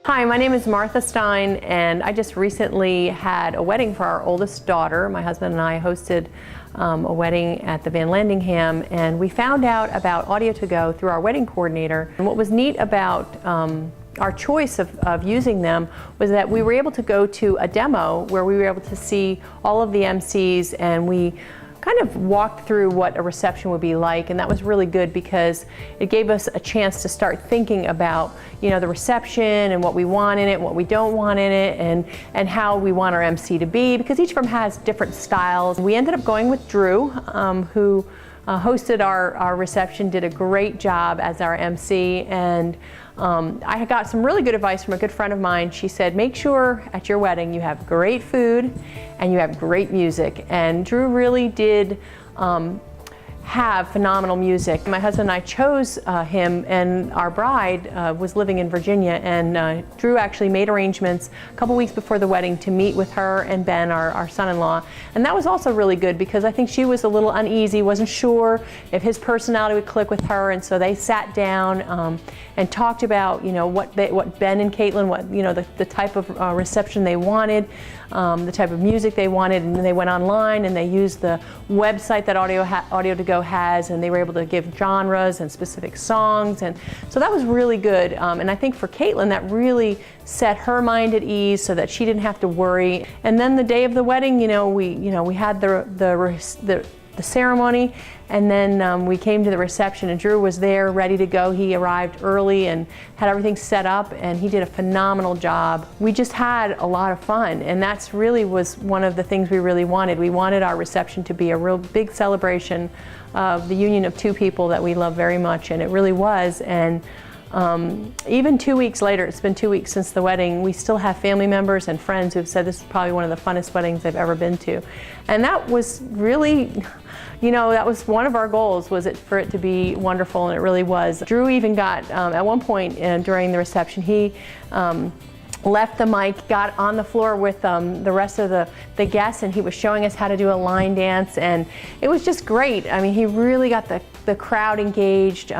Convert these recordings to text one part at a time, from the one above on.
Hi, my name is Martha Stein, and I just recently had a wedding for our oldest daughter. My husband and I hosted a wedding at the Van Landingham, and we found out about Audio to Go through our wedding coordinator. And what was neat about our choice of using them was that we were able to go to a demo where we were able to see all of the MCs, and we kind of walked through what a reception would be like, and that was really good because it gave us a chance to start thinking about, the reception and what we want in it, what we don't want in it, and how we want our MC to be, because each of them has different styles. We ended up going with Drew, who hosted our reception, did a great job as our MC, and I got some really good advice from a good friend of mine. She said, make sure at your wedding you have great food and you have great music. And Drew really did have phenomenal music. My husband and I chose him, and our bride was living in Virginia, and Drew actually made arrangements a couple weeks before the wedding to meet with her and Ben, our son-in-law, and that was also really good because I think she was a little uneasy, wasn't sure if his personality would click with her, and so they sat down and talked about what Ben and Caitlin, the type of reception they wanted, the type of music they wanted, and then they went online and they used the website that Audio to Go has, and they were able to give genres and specific songs, and so that was really good. And I think for Caitlin, that really set her mind at ease so that she didn't have to worry. And then the day of the wedding, we had the ceremony, and then we came to the reception, and Drew was there ready to go. He arrived early and had everything set up, and he did a phenomenal job. We just had a lot of fun, and that's really was one of the things we really wanted. We wanted our reception to be a real big celebration of the union of two people that we love very much, and it really was. And even 2 weeks later, it's been 2 weeks since the wedding, we still have family members and friends who have said this is probably one of the funnest weddings they've ever been to. And that was really, that was one of our goals, was for it to be wonderful, and it really was. Drew even got, at one point during the reception, he left the mic, got on the floor with the rest of the guests, and he was showing us how to do a line dance, and it was just great. I mean, he really got the crowd engaged.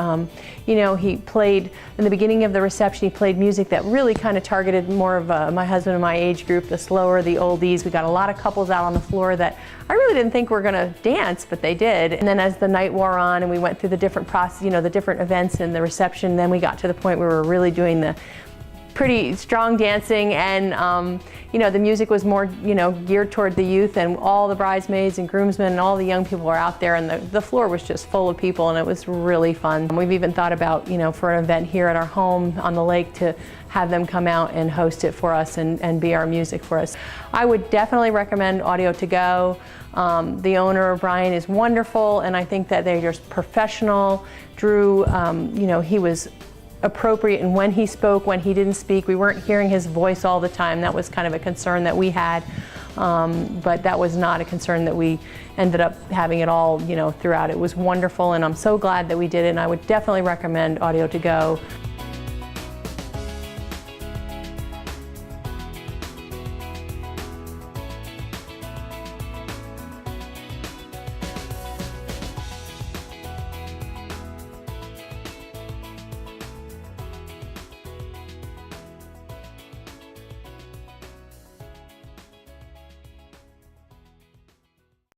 He played, in the beginning of the reception, he played music that really kind of targeted more of my husband and my age group, the slower, the oldies. We got a lot of couples out on the floor that I really didn't think were gonna dance, but they did. And then as the night wore on and we went through the different process, the different events in the reception, then we got to the point where we were really doing the pretty strong dancing, and the music was more geared toward the youth, and all the bridesmaids and groomsmen and all the young people were out there, and the floor was just full of people, and it was really fun. We've even thought about for an event here at our home on the lake to have them come out and host it for us and be our music for us. I would definitely recommend Audio to Go. The owner, Brian, is wonderful, and I think that they're just professional. Drew, he was appropriate in when he spoke, when he didn't speak. We weren't hearing his voice all the time. That was kind of a concern that we had, but that was not a concern that we ended up having at all, throughout. It was wonderful, and I'm so glad that we did it, and I would definitely recommend Audio to Go.